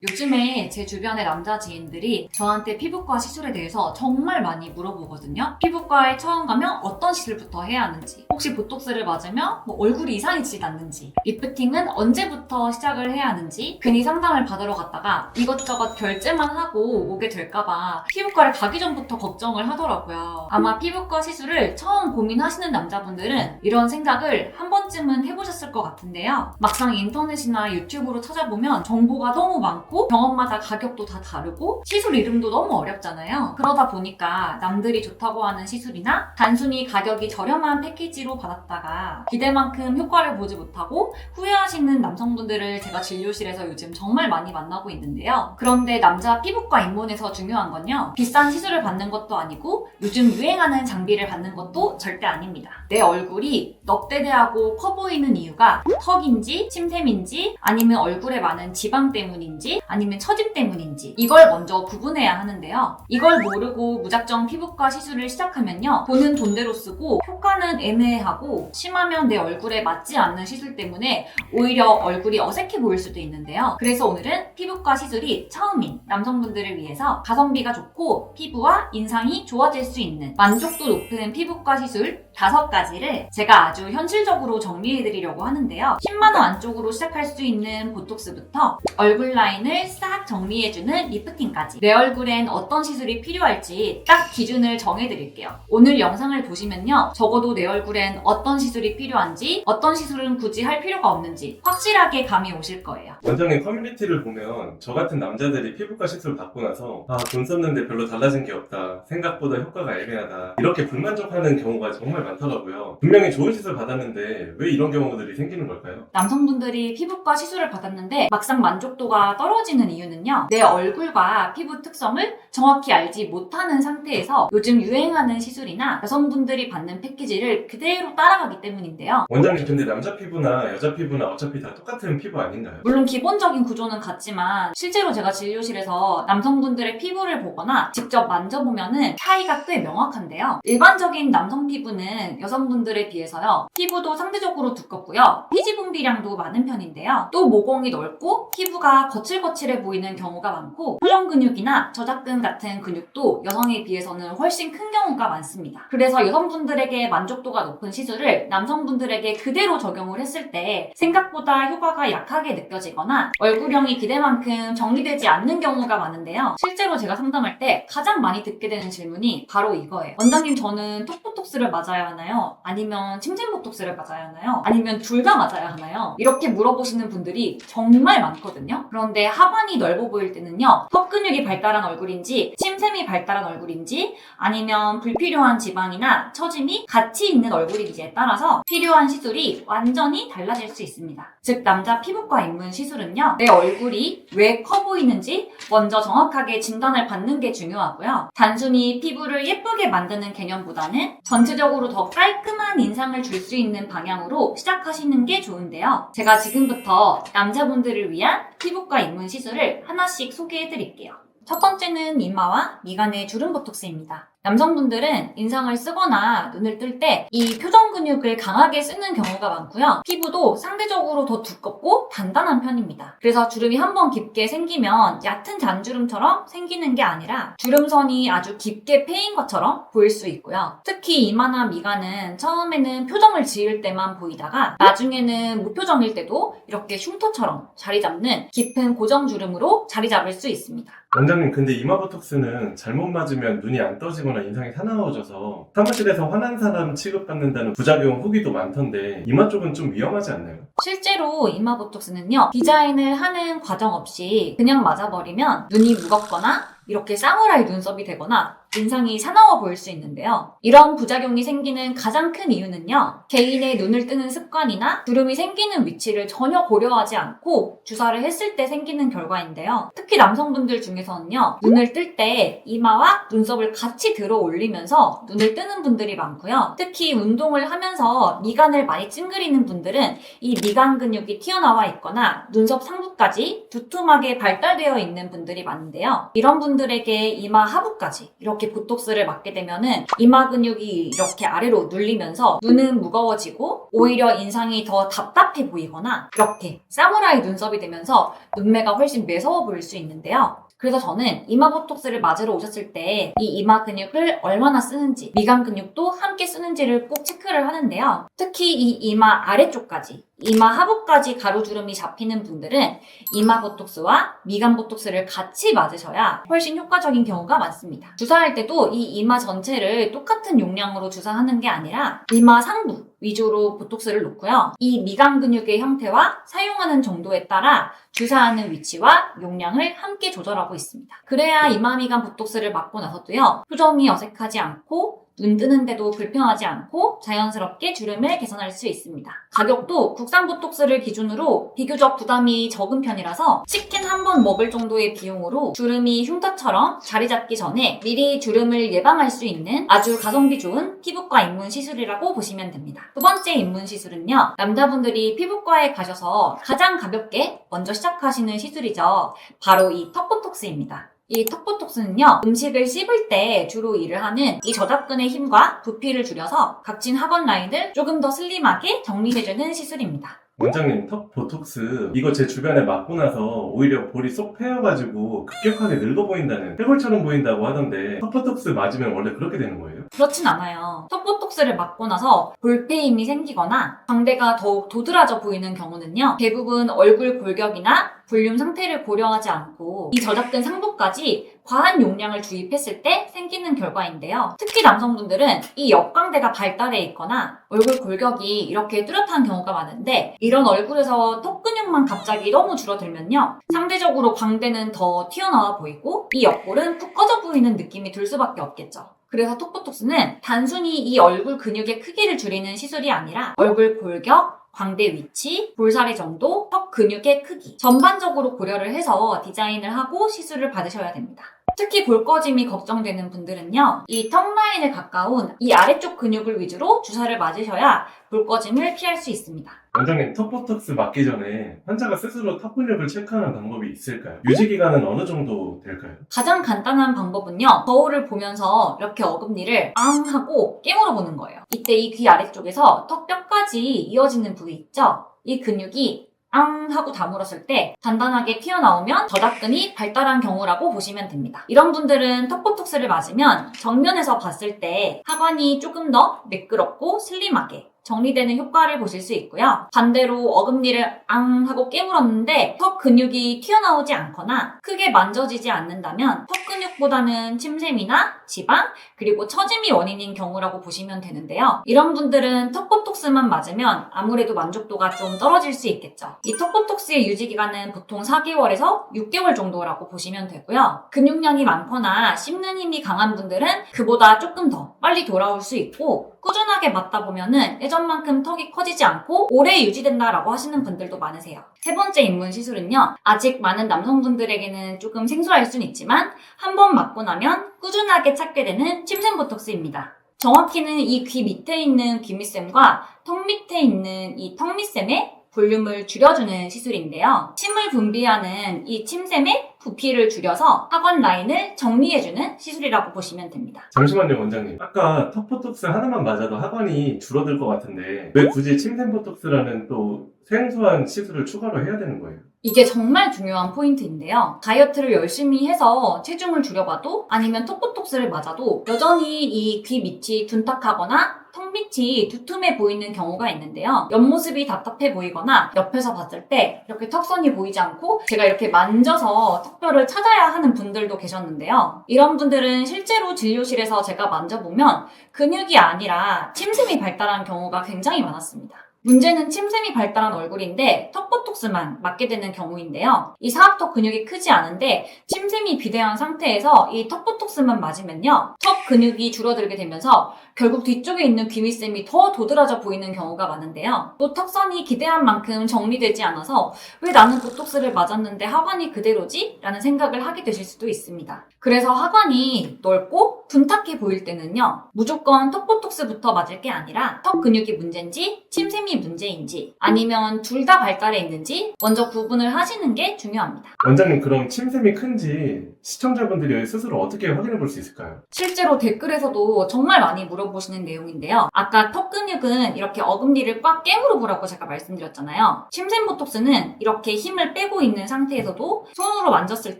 요즘에 제 주변의 남자 지인들이 저한테 피부과 시술에 대해서 정말 많이 물어보거든요. 피부과에 처음 가면 어떤 시술부터 해야 하는지, 혹시 보톡스를 맞으면 얼굴이 이상해지지 않는지, 리프팅은 언제부터 시작을 해야 하는지, 괜히 상담을 받으러 갔다가 이것저것 결제만 하고 오게 될까봐 피부과를 가기 전부터 걱정을 하더라고요. 아마 피부과 시술을 처음 고민하시는 남자분들은 이런 생각을 한 번쯤은 해보셨을 것 같은데요. 막상 인터넷이나 유튜브로 찾아보면 정보가 너무 많고 병원마다 가격도 다 다르고 시술 이름도 너무 어렵잖아요. 그러다 보니까 남들이 좋다고 하는 시술이나 단순히 가격이 저렴한 패키지로 받았다가 기대만큼 효과를 보지 못하고 후회하시는 남성분들을 제가 진료실에서 요즘 정말 많이 만나고 있는데요. 그런데 남자 피부과 입문에서 중요한 건요, 비싼 시술을 받는 것도 아니고 요즘 유행하는 장비를 받는 것도 절대 아닙니다. 내 얼굴이 넙대대하고 커 보이는 이유가 턱인지 침샘인지 아니면 얼굴에 많은 지방 때문인지 아니면 처짐 때문인지 이걸 먼저 구분해야 하는데요. 이걸 모르고 무작정 피부과 시술을 시작하면요, 돈은 돈대로 쓰고 효과는 애매하고 심하면 내 얼굴에 맞지 않는 시술 때문에 오히려 얼굴이 어색해 보일 수도 있는데요. 그래서 오늘은 피부과 시술이 처음인 남성분들을 위해서 가성비가 좋고 피부와 인상이 좋아질 수 있는 만족도 높은 피부과 시술 5가지를 제가 아주 현실적으로 정리해드리려고 하는데요. 10만원 안쪽으로 시작할 수 있는 보톡스부터 얼굴 라인을 싹 정리해주는 리프팅까지 내 얼굴엔 어떤 시술이 필요할지 딱 기준을 정해드릴게요. 오늘 영상을 보시면요, 적어도 내 얼굴엔 어떤 시술이 필요한지, 어떤 시술은 굳이 할 필요가 없는지 확실하게 감이 오실 거예요. 원장님 커뮤니티를 보면 저 같은 남자들이 피부과 시술 받고 나서 돈 썼는데 별로 달라진 게 없다, 생각보다 효과가 애매하다, 이렇게 불만족하는 경우가 정말 많더라고요. 분명히 좋은 시술 받았는데 왜 이런 경우들이 생기는 걸까요? 남성분들이 피부과 시술을 받았는데 막상 만족도가 떨어지는 이유는요, 내 얼굴과 피부 특성을 정확히 알지 못하는 상태에서 요즘 유행하는 시술이나 여성분들이 받는 패키지를 그대로 따라가기 때문인데요. 원장님, 근데 남자 피부나 여자 피부나 어차피 다 똑같은 피부 아닌가요? 물론 기본적인 구조는 같지만 실제로 제가 진료실에서 남성분들의 피부를 보거나 직접 만져보면은 차이가 꽤 명확한데요. 일반적인 남성 피부는 여성분들에 비해서요, 피부도 상대적으로 두껍고요, 피지 분비량도 많은 편인데요. 또 모공이 넓고 피부가 거칠거칠해 보이는 경우가 많고 표정 근육이나 저작근 같은 근육도 여성에 비해서는 훨씬 큰 경우가 많습니다. 그래서 여성분들에게 만족도가 높은 시술을 남성분들에게 그대로 적용을 했을 때 생각보다 효과가 약하게 느껴지거나 얼굴형이 기대만큼 정리되지 않는 경우가 많은데요. 실제로 제가 상담할 때 가장 많이 듣게 되는 질문이 바로 이거예요. 원장님, 저는 톡보톡스를 맞아야 하나요? 아니면 침샘보톡스를 맞아야 하나요? 아니면 둘 다 맞아야 하나요? 이렇게 물어보시는 분들이 정말 많거든요. 그런데 하관이 넓어 보일 때는요, 턱 근육이 발달한 얼굴인지 침샘이 발달한 얼굴인지 아니면 불필요한 지방이나 처짐이 같이 있는 얼굴인지에 따라서 필요한 시술이 완전히 달라질 수 있습니다. 즉 남자 피부과 입문 시술은요, 내 얼굴이 왜 커 보이는지 먼저 정확하게 진단을 받는 게 중요하고요. 단순히 피부를 예쁘게 만드는 개념보다는 전체적으로 더 깔끔한 인상을 줄 수 있는 방향으로 시작하시는 게 좋은데요. 제가 지금부터 남자분들을 위한 피부과 입문 시술을 하나씩 소개해드릴게요. 첫 번째는 이마와 미간의 주름 보톡스입니다. 남성분들은 인상을 쓰거나 눈을 뜰 때 이 표정 근육을 강하게 쓰는 경우가 많고요. 피부도 상대적으로 더 두껍고 단단한 편입니다. 그래서 주름이 한번 깊게 생기면 얕은 잔주름처럼 생기는 게 아니라 주름선이 아주 깊게 패인 것처럼 보일 수 있고요. 특히 이마나 미간은 처음에는 표정을 지을 때만 보이다가 나중에는 무표정일 때도 이렇게 흉터처럼 자리 잡는 깊은 고정주름으로 자리 잡을 수 있습니다. 원장님, 근데 이마 보톡스는 잘못 맞으면 눈이 안 떠지거나 인상이 사나워져서 사무실에서 화난 사람 취급받는다는 부작용 후기도 많던데 이마 쪽은 좀 위험하지 않나요? 실제로 이마 보톡스는요, 디자인을 하는 과정 없이 그냥 맞아버리면 눈이 무겁거나 이렇게 사무라이 눈썹이 되거나 인상이 사나워 보일 수 있는데요. 이런 부작용이 생기는 가장 큰 이유는요, 개인의 눈을 뜨는 습관이나 주름이 생기는 위치를 전혀 고려하지 않고 주사를 했을 때 생기는 결과인데요. 특히 남성분들 중에서는요, 눈을 뜰 때 이마와 눈썹을 같이 들어 올리면서 눈을 뜨는 분들이 많고요. 특히 운동을 하면서 미간을 많이 찡그리는 분들은 이 미간 근육이 튀어나와 있거나 눈썹 상부까지 두툼하게 발달되어 있는 분들이 많은데요. 이런 분들 남성분들에게 이마 하부까지 이렇게 보톡스를 맞게 되면은 이마 근육이 이렇게 아래로 눌리면서 눈은 무거워지고 오히려 인상이 더 답답해 보이거나 이렇게 사무라이 눈썹이 되면서 눈매가 훨씬 매서워 보일 수 있는데요. 그래서 저는 이마 보톡스를 맞으러 오셨을 때 이 이마 근육을 얼마나 쓰는지, 미간 근육도 함께 쓰는지를 꼭 체크를 하는데요. 특히 이 이마 아래쪽까지, 이마 하부까지 가로주름이 잡히는 분들은 이마 보톡스와 미간 보톡스를 같이 맞으셔야 훨씬 효과적인 경우가 많습니다. 주사할 때도 이 이마 전체를 똑같은 용량으로 주사하는 게 아니라 이마 상부 위주로 보톡스를 놓고요. 이 미간 근육의 형태와 사용하는 정도에 따라 주사하는 위치와 용량을 함께 조절하고 있습니다. 그래야 이마 미간 보톡스를 맞고 나서도요, 표정이 어색하지 않고 눈 뜨는데도 불편하지 않고 자연스럽게 주름을 개선할 수 있습니다. 가격도 국산 보톡스를 기준으로 비교적 부담이 적은 편이라서 치킨 한 번 먹을 정도의 비용으로 주름이 흉터처럼 자리 잡기 전에 미리 주름을 예방할 수 있는 아주 가성비 좋은 피부과 입문 시술이라고 보시면 됩니다. 두 번째 입문 시술은요, 남자분들이 피부과에 가셔서 가장 가볍게 먼저 시작하시는 시술이죠. 바로 이 턱보톡스입니다. 이 턱보톡스는요, 음식을 씹을 때 주로 일을 하는 이 저작근의 힘과 부피를 줄여서 각진 하관 라인을 조금 더 슬림하게 정리해주는 시술입니다. 원장님, 턱 보톡스 이거 제 주변에 맞고 나서 오히려 볼이 쏙 패여가지고 급격하게 늙어 보인다는 해골처럼 보인다고 하던데 턱 보톡스 맞으면 원래 그렇게 되는 거예요? 그렇진 않아요. 턱보톡스를 맞고 나서 볼페임이 생기거나 광대가 더욱 도드라져 보이는 경우는요, 대부분 얼굴 골격이나 볼륨 상태를 고려하지 않고 이 저작근 상부까지 과한 용량을 주입했을 때 생기는 결과인데요. 특히 남성분들은 이 역광대가 발달해 있거나 얼굴 골격이 이렇게 뚜렷한 경우가 많은데, 이런 얼굴에서 턱 근육만 갑자기 너무 줄어들면요, 상대적으로 광대는 더 튀어나와 보이고 이 옆볼은 푹 꺼져 보이는 느낌이 들 수밖에 없겠죠. 그래서 턱보톡스는 단순히 이 얼굴 근육의 크기를 줄이는 시술이 아니라 얼굴 골격, 광대 위치, 볼살의 정도, 턱 근육의 크기 전반적으로 고려를 해서 디자인을 하고 시술을 받으셔야 됩니다. 특히 볼 꺼짐이 걱정되는 분들은요, 이 턱 라인에 가까운 이 아래쪽 근육을 위주로 주사를 맞으셔야 볼 꺼짐을 피할 수 있습니다. 원장님, 턱 보톡스 맞기 전에 환자가 스스로 턱 근육을 체크하는 방법이 있을까요? 유지 기간은 어느 정도 될까요? 가장 간단한 방법은요, 거울을 보면서 이렇게 어금니를 앙 하고 깨물어 보는 거예요. 이때 이 귀 아래쪽에서 턱 뼈까지 이어지는 부위 있죠? 이 근육이 앙 하고 다물었을 때 단단하게 튀어나오면 저작근이 발달한 경우라고 보시면 됩니다. 이런 분들은 턱보톡스를 맞으면 정면에서 봤을 때 하관이 조금 더 매끄럽고 슬림하게 정리되는 효과를 보실 수 있고요. 반대로 어금니를 앙 하고 깨물었는데 턱 근육이 튀어나오지 않거나 크게 만져지지 않는다면 턱 근육보다는 침샘이나 지방, 그리고 처짐이 원인인 경우라고 보시면 되는데요. 이런 분들은 턱보톡스만 맞으면 아무래도 만족도가 좀 떨어질 수 있겠죠. 이 턱보톡스의 유지기간은 보통 4개월에서 6개월 정도라고 보시면 되고요. 근육량이 많거나 씹는 힘이 강한 분들은 그보다 조금 더 빨리 돌아올 수 있고, 꾸준하게 맞다 보면은 예전만큼 턱이 커지지 않고 오래 유지된다라고 하시는 분들도 많으세요. 세 번째 입문 시술은요, 아직 많은 남성분들에게는 조금 생소할 순 있지만 한 번 맞고 나면 꾸준하게 찾게 되는 침샘 보톡스입니다. 정확히는 이 귀 밑에 있는 귀밑샘과 턱 밑에 있는 이 턱 밑샘의 볼륨을 줄여주는 시술인데요. 침을 분비하는 이 침샘의 부피를 줄여서 하관 라인을 정리해주는 시술이라고 보시면 됩니다. 잠시만요, 원장님. 아까 턱 보톡스 하나만 맞아도 하관이 줄어들 것 같은데 왜 굳이 침샘 보톡스라는 또 생소한 시술을 추가로 해야 되는 거예요? 이게 정말 중요한 포인트인데요. 다이어트를 열심히 해서 체중을 줄여봐도 아니면 턱보톡스를 맞아도 여전히 이 귀 밑이 둔탁하거나 턱 밑이 두툼해 보이는 경우가 있는데요. 옆모습이 답답해 보이거나 옆에서 봤을 때 이렇게 턱선이 보이지 않고 제가 이렇게 만져서 턱뼈를 찾아야 하는 분들도 계셨는데요. 이런 분들은 실제로 진료실에서 제가 만져보면 근육이 아니라 침샘이 발달한 경우가 굉장히 많았습니다. 문제는 침샘이 발달한 얼굴인데 턱보톡스만 맞게 되는 경우인데요. 이 사각턱 근육이 크지 않은데 침샘이 비대한 상태에서 이 턱보톡스만 맞으면요, 턱 근육이 줄어들게 되면서 결국 뒤쪽에 있는 귀밑샘이 더 도드라져 보이는 경우가 많은데요. 또 턱선이 기대한 만큼 정리되지 않아서 왜 나는 보톡스를 맞았는데 하관이 그대로지? 라는 생각을 하게 되실 수도 있습니다. 그래서 하관이 넓고 둔탁해 보일 때는요, 무조건 턱보톡스부터 맞을 게 아니라 턱 근육이 문제인지 침샘이 침샘이 문제인지 아니면 둘 다 발달해 있는지 먼저 구분을 하시는 게 중요합니다. 원장님, 그럼 침샘이 큰지 시청자분들이 스스로 어떻게 확인해 볼 수 있을까요? 실제로 댓글에서도 정말 많이 물어보시는 내용인데요. 아까 턱 근육은 이렇게 어금니를 꽉 깨물어 보라고 제가 말씀드렸잖아요. 침샘 보톡스는 이렇게 힘을 빼고 있는 상태에서도 손으로 만졌을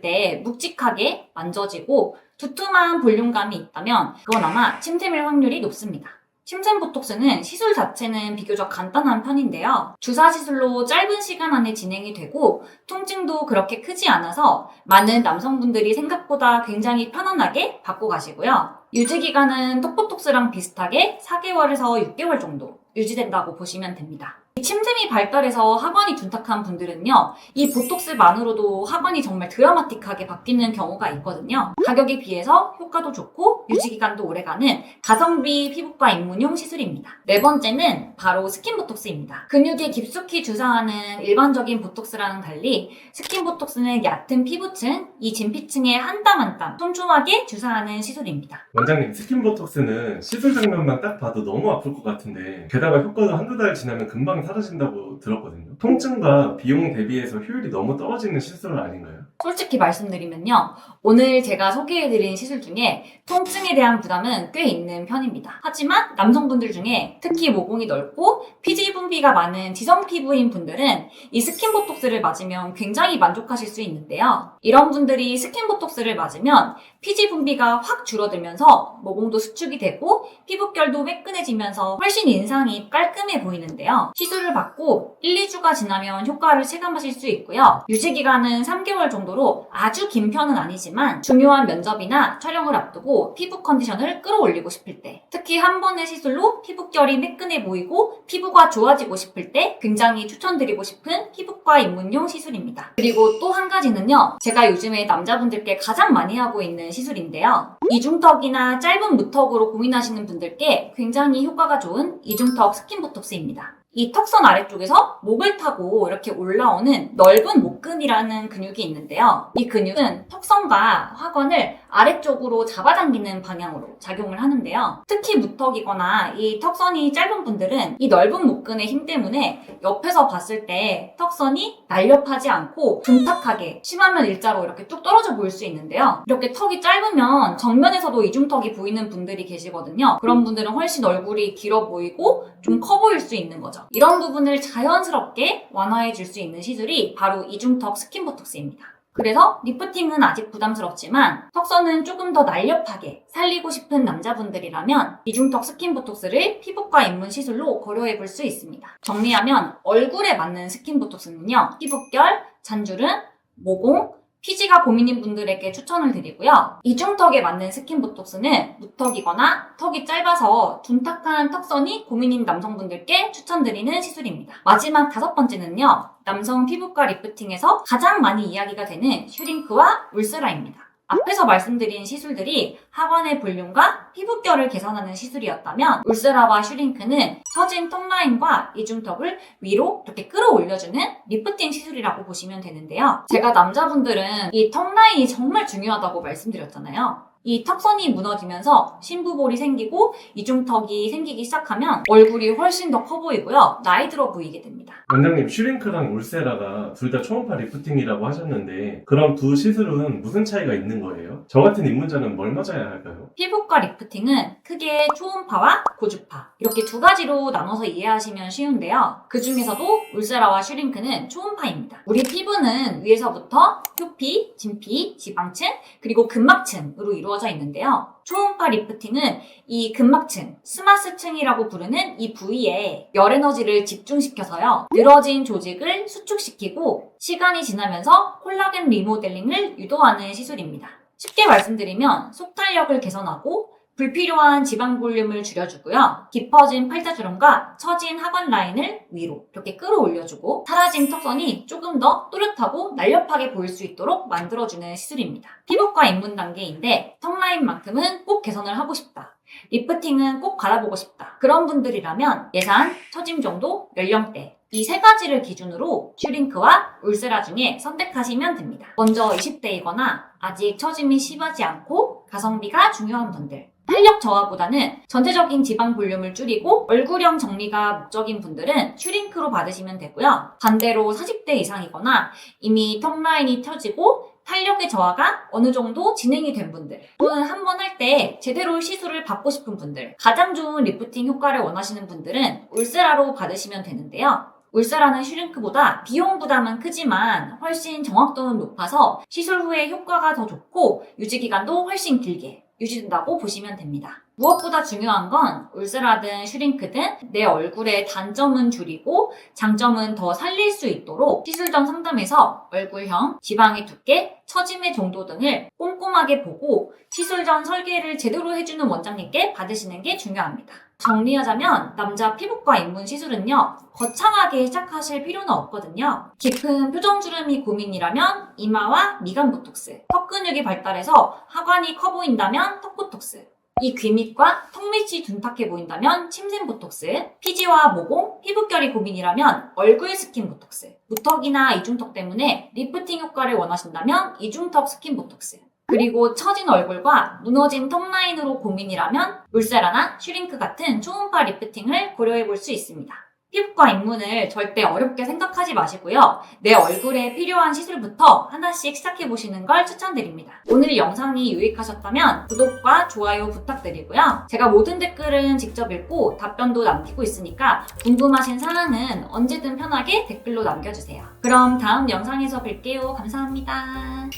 때 묵직하게 만져지고 두툼한 볼륨감이 있다면 그건 아마 침샘일 확률이 높습니다. 침샘 보톡스는 시술 자체는 비교적 간단한 편인데요. 주사 시술로 짧은 시간 안에 진행이 되고 통증도 그렇게 크지 않아서 많은 남성분들이 생각보다 굉장히 편안하게 받고 가시고요. 유지 기간은 턱보톡스랑 비슷하게 4개월에서 6개월 정도 유지된다고 보시면 됩니다. 침샘이 발달해서 하관이 둔탁한 분들은요, 이 보톡스만으로도 하관이 정말 드라마틱하게 바뀌는 경우가 있거든요. 가격에 비해서 효과도 좋고 유지기간도 오래가는 가성비 피부과 입문용 시술입니다. 네 번째는 바로 스킨보톡스입니다. 근육에 깊숙이 주사하는 일반적인 보톡스랑은 달리 스킨보톡스는 얕은 피부층, 이 진피층에 한 땀 한 땀 촘촘하게 주사하는 시술입니다. 원장님, 스킨보톡스는 시술 장면만 딱 봐도 너무 아플 것 같은데 게다가 효과도 한두 달 지나면 금방 사라진다고 들었거든요. 통증과 비용 대비해서 효율이 너무 떨어지는 시술 아닌가요? 솔직히 말씀드리면요. 오늘 제가 소개해드린 시술 중에 통증에 대한 부담은 꽤 있는 편입니다. 하지만 남성분들 중에 특히 모공이 넓고 피지 분비가 많은 지성 피부인 분들은 이 스킨보톡스를 맞으면 굉장히 만족하실 수 있는데요. 이런 분들이 스킨보톡스를 맞으면 피지 분비가 확 줄어들면서 모공도 수축이 되고 피부결도 매끈해지면서 훨씬 인상이 깔끔해 보이는데요. 시술을 받고 1, 2주가 지나면 효과를 체감하실 수 있고요. 유지기간은 3개월 정도로 아주 긴 편은 아니지만 중요한 면접이나 촬영을 앞두고 피부 컨디션을 끌어올리고 싶을 때, 특히 한 번의 시술로 피부결이 매끈해 보이고 피부가 좋아지고 싶을 때 굉장히 추천드리고 싶은 피부과 입문용 시술입니다. 그리고 또 한 가지는요. 제가 요즘에 남자분들께 가장 많이 하고 있는 시술인데요. 이중턱이나 짧은 무턱으로 고민하시는 분들께 굉장히 효과가 좋은 이중턱 스킨보톡스입니다. 이 턱선 아래쪽에서 목을 타고 이렇게 올라오는 넓은 목근이라는 근육이 있는데요. 이 근육은 턱선과 하관을 아래쪽으로 잡아당기는 방향으로 작용을 하는데요. 특히 무턱이거나 이 턱선이 짧은 분들은 이 넓은 목근의 힘 때문에 옆에서 봤을 때 턱선이 날렵하지 않고 둔탁하게, 심하면 일자로 이렇게 뚝 떨어져 보일 수 있는데요. 이렇게 턱이 짧으면 정면에서도 이중턱이 보이는 분들이 계시거든요. 그런 분들은 훨씬 얼굴이 길어 보이고 좀 커 보일 수 있는 거죠. 이런 부분을 자연스럽게 완화해 줄 수 있는 시술이 바로 이중턱 스킨보톡스입니다. 그래서 리프팅은 아직 부담스럽지만 턱선은 조금 더 날렵하게 살리고 싶은 남자분들이라면 이중턱 스킨보톡스를 피부과 입문 시술로 고려해 볼 수 있습니다. 정리하면 얼굴에 맞는 스킨보톡스는요. 피부결, 잔주름, 모공, 피지가 고민인 분들에게 추천을 드리고요. 이중턱에 맞는 스킨보톡스는 무턱이거나 턱이 짧아서 둔탁한 턱선이 고민인 남성분들께 추천드리는 시술입니다. 마지막 5번째는요. 남성 피부과 리프팅에서 가장 많이 이야기가 되는 슈링크와 울세라입니다. 앞에서 말씀드린 시술들이 하관의 볼륨과 피부결을 개선하는 시술이었다면 울세라와 슈링크는 처진 턱라인과 이중턱을 위로 이렇게 끌어올려주는 리프팅 시술이라고 보시면 되는데요. 제가 남자분들은 이 턱라인이 정말 중요하다고 말씀드렸잖아요. 이 턱선이 무너지면서 심부볼이 생기고 이중턱이 생기기 시작하면 얼굴이 훨씬 더 커 보이고요. 나이 들어 보이게 됩니다. 원장님, 슈링크랑 울세라가 둘 다 초음파 리프팅이라고 하셨는데 그럼 두 시술은 무슨 차이가 있는 거예요? 저 같은 입문자는 뭘 맞아야 할까요? 피부과 리프팅은 크게 초음파와 고주파 이렇게 두 가지로 나눠서 이해하시면 쉬운데요. 그 중에서도 울세라와 슈링크는 초음파입니다. 우리 피부는 위에서부터 표피, 진피, 지방층, 그리고 근막층으로 이루어져 있는데요. 초음파 리프팅은 이 근막층, 스마스층이라고 부르는 이 부위에 열 에너지를 집중시켜서요. 늘어진 조직을 수축시키고 시간이 지나면서 콜라겐 리모델링을 유도하는 시술입니다. 쉽게 말씀드리면 속탄력을 개선하고 불필요한 지방 볼륨을 줄여주고요. 깊어진 팔자주름과 처진 하관 라인을 위로 이렇게 끌어올려주고 사라진 턱선이 조금 더 또렷하고 날렵하게 보일 수 있도록 만들어주는 시술입니다. 피부과 입문 단계인데 턱라인만큼은 꼭 개선을 하고 싶다. 리프팅은 꼭 갈아보고 싶다. 그런 분들이라면 예산, 처짐 정도, 연령대 이 세 가지를 기준으로 슈링크와 울세라 중에 선택하시면 됩니다. 먼저 20대이거나 아직 처짐이 심하지 않고 가성비가 중요한 분들, 탄력 저하보다는 전체적인 지방 볼륨을 줄이고 얼굴형 정리가 목적인 분들은 슈링크로 받으시면 되고요. 반대로 40대 이상이거나 이미 턱 라인이 펴지고 탄력의 저하가 어느 정도 진행이 된 분들 또는 한 번 할 때 제대로 시술을 받고 싶은 분들, 가장 좋은 리프팅 효과를 원하시는 분들은 울세라로 받으시면 되는데요. 울세라는 슈링크보다 비용 부담은 크지만 훨씬 정확도는 높아서 시술 후에 효과가 더 좋고 유지기간도 훨씬 길게 유지된다고 보시면 됩니다. 무엇보다 중요한 건 울세라든 슈링크든 내 얼굴의 단점은 줄이고 장점은 더 살릴 수 있도록 시술 전 상담에서 얼굴형, 지방의 두께, 처짐의 정도 등을 꼼꼼하게 보고 시술 전 설계를 제대로 해주는 원장님께 받으시는 게 중요합니다. 정리하자면 남자 피부과 입문 시술은요, 거창하게 시작하실 필요는 없거든요. 깊은 표정주름이 고민이라면 이마와 미간 보톡스, 턱 근육이 발달해서 하관이 커 보인다면 턱 보톡스, 이 귀밑과 턱 밑이 둔탁해 보인다면 침샘 보톡스, 피지와 모공, 피부결이 고민이라면 얼굴 스킨 보톡스, 무턱이나 이중턱 때문에 리프팅 효과를 원하신다면 이중턱 스킨 보톡스, 그리고 처진 얼굴과 무너진 턱 라인으로 고민이라면 울세라나 슈링크 같은 초음파 리프팅을 고려해 볼 수 있습니다. 피부과 입문을 절대 어렵게 생각하지 마시고요. 내 얼굴에 필요한 시술부터 하나씩 시작해 보시는 걸 추천드립니다. 오늘 영상이 유익하셨다면 구독과 좋아요 부탁드리고요. 제가 모든 댓글은 직접 읽고 답변도 남기고 있으니까 궁금하신 사항은 언제든 편하게 댓글로 남겨주세요. 그럼 다음 영상에서 뵐게요. 감사합니다.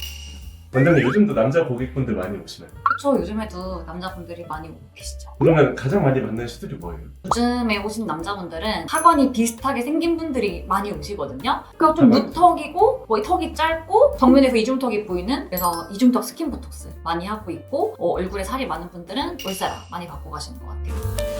원장님 요즘도 남자 고객분들 많이 오시나요? 그쵸, 요즘에도 남자분들이 많이 오고 계시죠. 그러면 가장 많이 받는 시술이 뭐예요? 요즘에 오신 남자분들은 하관이 비슷하게 생긴 분들이 많이 오시거든요. 그러니까 좀 하관? 무턱이고 거의 턱이 짧고 정면에서 이중턱이 보이는, 그래서 이중턱 스킨 보톡스 많이 하고 있고 얼굴에 살이 많은 분들은 울세라 많이 받고 가시는 것 같아요.